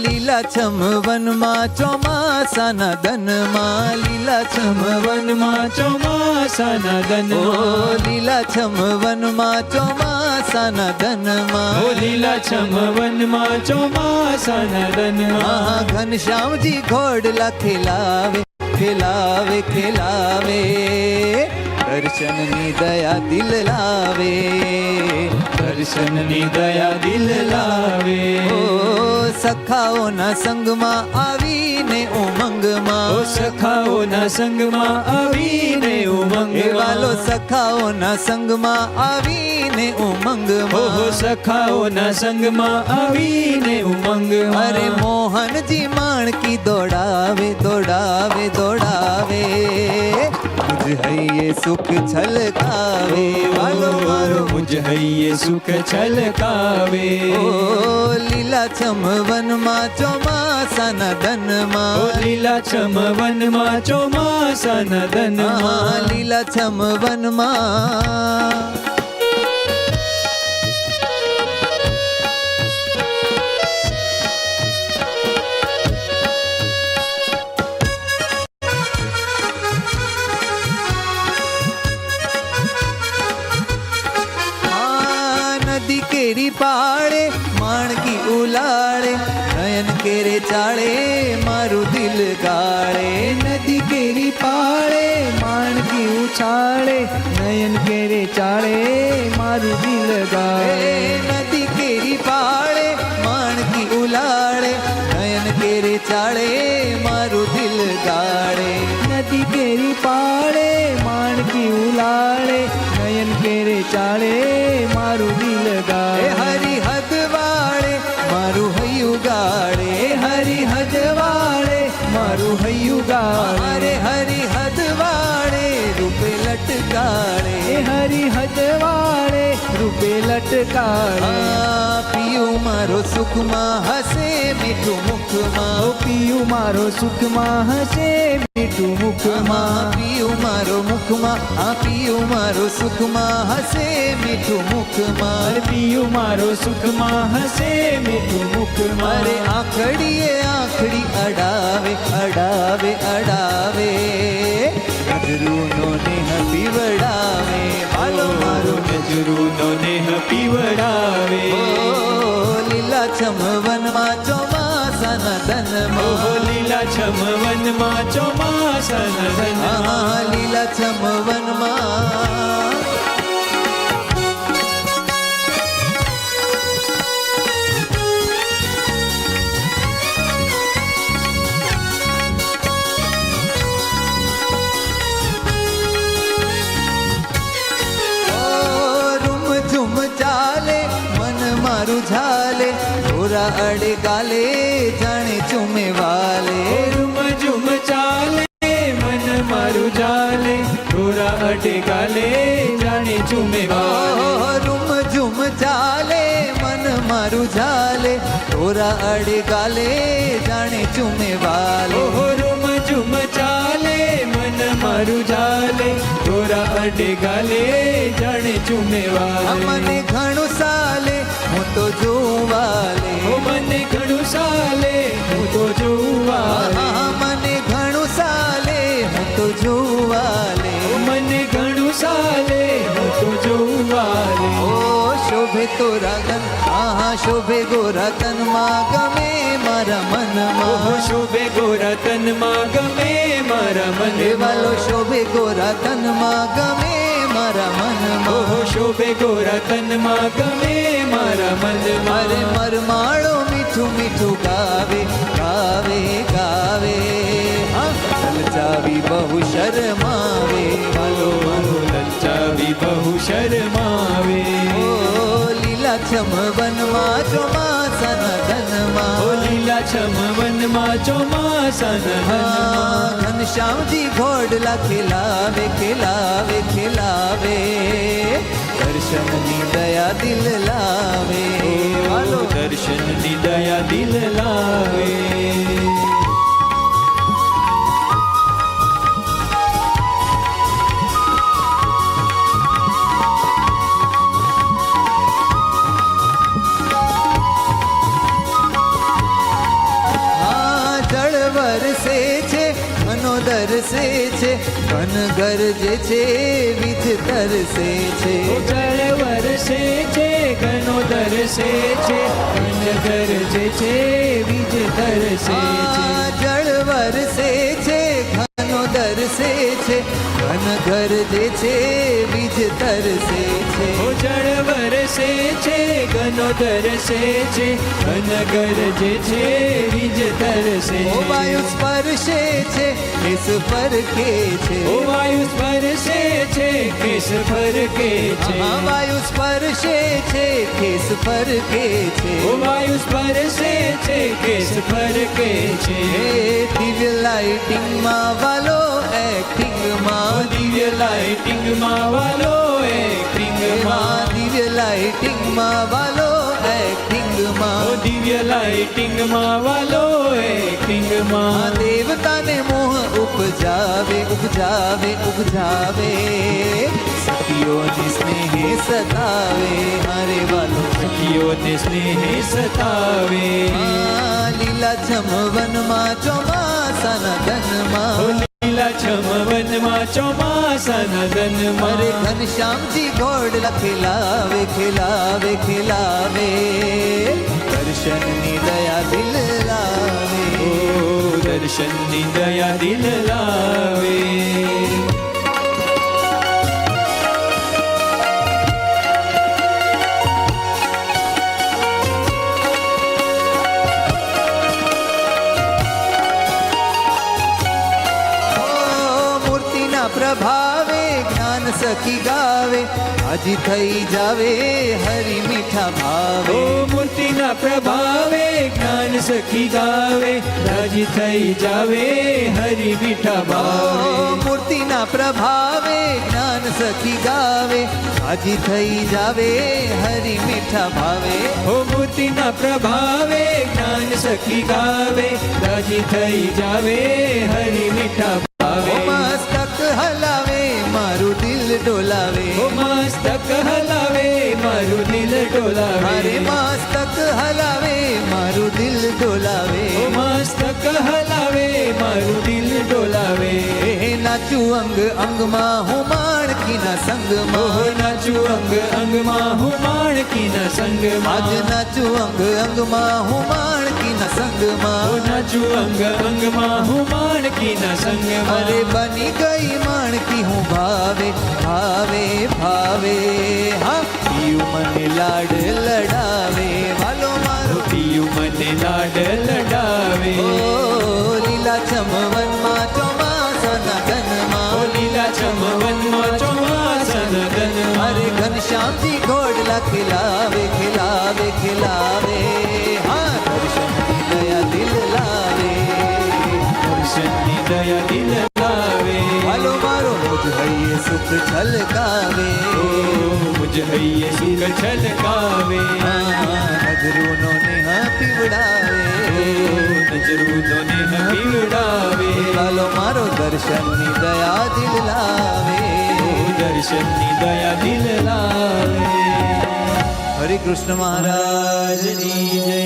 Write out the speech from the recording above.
લીલાછમ વનમાં ચોમાસાના દનમાં, લીલાછમ વનમાં ચોમાસાના દનમાં, લીલાછમ વનમાં ચોમાસાના દનમાં, લીલાછમ વનમાં ચોમાસાના દનમાં, ઘનશ્યામજી ઘોડલા ખેલાવે ખેલાવે ખેલાવે, દર્શનની દયા દિલ લાવે, દર્શનની દયા દિલ લાવે. સખાઓના સંગમાં આવીને ઉમંગમાં, સખાઓના સંગમાં આવીને ઉમંગમાં, વાલો સખાઓના સંગમાં આવીને ઉમંગમાં, સખાઓના સંગમાં આવીને ઉમંગમાં. અરે મોહનજી માણકી દોડાવે દોડાવે દોડાવે, મુજ હૈયે સુખ છલકાવે, વાલો મારો મુજ હૈયે સુખ છલકાવે. લીલાછમ વનમાં ચોમાસાના દનમાં, લીલાછમ વનમાં ચોમાસાના દનમાં, લીલાછમ વનમાં. નદી કેરી પાળે માણકી ઉલાળે, નયન કેરે ચાળે મારું દિલ ગાળે, નદી કેરી પાળે માણકી ઉછાળે, નયન કેરે ચાળે મારું દિલ ગાળે. નદી કેરી પાળે માણકી ઉલાળે, નયન કેરે ચાળે મારું દિલ ગાળે, નદી કેરી પાળે માણકી ઉલાળે, નયન કેરે ચાળે મારું દિલ ગાળે. હરિહદ વાળે મારું હૈયું ગાળે, હરિહદ વાળે મારું હૈયું ગાળે, હરિહદ વાળે રૂપે લટકાળે, હરિહદ વાળે રૂપે લટકાળે. પિયું મારો સુખમાં હસે મીઠું મુખમાં, પિયું મારો સુખમાં હસે મીઠું મુખમાં, પિયું મારો મુખમાં, પિયું મારો સુખમાં હસે મીઠું મુખમાં, પિયું મારો સુખમાં હસે મીઠું મુખમાં. અરે આખડીએ આખડી અડાવે અડાવે અડાવે, નજરૂનો નેહ પીવડાવે, વાલો મારો નજરૂનો નેહ પીવડાવે. લીલાછમ વનમાં ચોમાસાના દનમાં, લીલાછમ વનમાં ચોમાસાના દનમાં, લીલાછમ વનમાં. ઝાલે ઘોરા અડે ગાલે જાણે ચૂમે વાલે, રૂમ ઝુમ ચાલે મન મારું ઝાલે, ઘોરા અડે ગાલે જાણે ચૂમે વાલે. રૂમ ઝુમ ચાલે મન મારું ઝાલે, ઘોરા અડે ગાલે જાણે ચૂમે વાલે, રૂમ ઝુમ ચાલે મન મારું ઝાલે, ઘોરા અડે ગાલે જાણે ચૂમે વાલે. મને ઘણું સાલે હું તો જોવાલે, મને ઘણું સાલે હું તો જોવાલે, મને ઘણું સાલે હું તો જોવાલે, મને ઘણું સાલે હું તો જોવાલે. શોભે તોરા ગન શોભે ગોરા તનમાં ગમે મારા મનમાં, શોભે ગોરા તનમાં ગમે મારા મન વાલો શોભે ગોરા તનમાં ગમે મારા મનમાં, શોભે ગોરા તનમાં ગમે મારા મન. મારે મરમાળો મીઠું મીઠું ગાવે ગાવે ગાવે, લલચાવી બહુ શરમાવે, વાલો મારો લલચાવી બહુ શરમાવે. લીલાછમ વનમાં ચોમાસાના ધનમાં, લીલાછમ વનમાં ચોમાસાના ધનમાં, ઘનશ્યામજી ઘોડલા ખેલાવે ખેલાવે ખેલાવે, દર્શનની દયા દિલ લાવે, વાલો દર્શનની દયા દિલ લાવે. વરસે છે ઘન ગરજે છે વીજ તરસે છે જળ વરસે છે ઘનો દરસે છે ઘન ગરજે છે વીજ તરસે છે જળ વરસે છે ઘનો દરસે છે ઘન ગરજે છે વીજ તરસે છે જળ વરસે છે ઘનો દરસે છે ઘન ગરજે છે વીજ તરસે ઓ વાયુ સ્પર્શે છે કેસ ફરકે છે ઓ વાયુ સ્પર્શે છે કેસ ફરકે છે વાયુ સ્પર્શે છે કેસ ફરકે છે ઓ વાયુ સ્પર્શે છે કેસ ફરકે છે દિવ્ય લાઇટિંગમાં વાલો એક્ટિંગમાં દિવ્ય લાઇટિંગમાં વાલો એક્ટિંગમાં દિવ્ય લાઇટિંગમાં વાલો એક્ટિંગમાં દિવ્ય લાઇટિંગમાં વાલો એક્ટિંગમાં દેવતાને મોહ ઉપજાવે ઉપજાવે ઉપજાવે સખીઓને સ્નેહે સતાવે મારે વાલો સખીઓને સ્નેહે સતાવે લીલાછમ વનમાં ચોમાસાના ધનમાં લીલાછમ વનમાં ચોમાસાના ધનમાં અરે ઘનશ્યામજી ઘોડલા ખેલાવે ખેલાવે ખેલાવે દર્શનની દયા દિલ લાવે ઓ દર્શનની દયા દિલ લાવે પ્રભાવે જ્ઞાન સખી ગાવે હાજી થઈ જાવે હરિ મીઠા ભાવે ઓ મૂર્તિના પ્રભાવે જ્ઞાન સખી ગાવે રાજી થઈ જાવે હરિ મીઠા ભાવે મૂર્તિના પ્રભાવે જ્ઞાન સખી ગાવે હાજી થઈ જાવે હરિ મીઠા ભાવે ઓ મૂર્તિના પ્રભાવે જ્ઞાન સખી ગાવે રાજી થઈ જાવે હરિ મીઠા ભાવે મસ્તક હલાવે મારું દિલ ડોલાવે ઓ મસ્તક હલાવે મારું દિલ ડોલાવે મારે મસ્તક હલાવે મારું દિલ ડોલાવે ઓ મસ્તક હલાવે મારું દિલ ડોલાવે નાચું અંગ અંગમાં હું માણકીના સંગમાં નાચું અંગ અંગમાં હું માણકીના સંગમાં આજ નાચું અંગ અંગમાં હું માણકીના સંગમાં નાચું અંગ અંગમાં હું માણકીના સંગમાં અરે બની ગઈ માણકી હું ભાવે ભાવે ભાવે હા પિયું મને લાડ લડાવે વાલો મારો પિયું મને લાડ લડાવે ઓ લીલાછમ વનમાં ચોમાસાના ધનમાં લીલાછમ વનમાં ચોમાસાના ધનમાં અરે ઘનશ્યામજી ઘોડલા ખિલાવે ખિલાવે ખિલાવે હા દર્શનની દયા દિલ લાવે દર્શનની દયા દિલ લાવે વાલો મારો મુજ હૈયે સુખ છલકાવે મુજ હૈયે સુખ છલકાવે નજરૂનો નેહ પીવડાવે નજરૂનો નેહ પીવડાવે વાલો મારો દર્શનની દયા દિલ લાવે દર્શનની દયા દિલ લાવે હરે કૃષ્ણ મહારાજની જય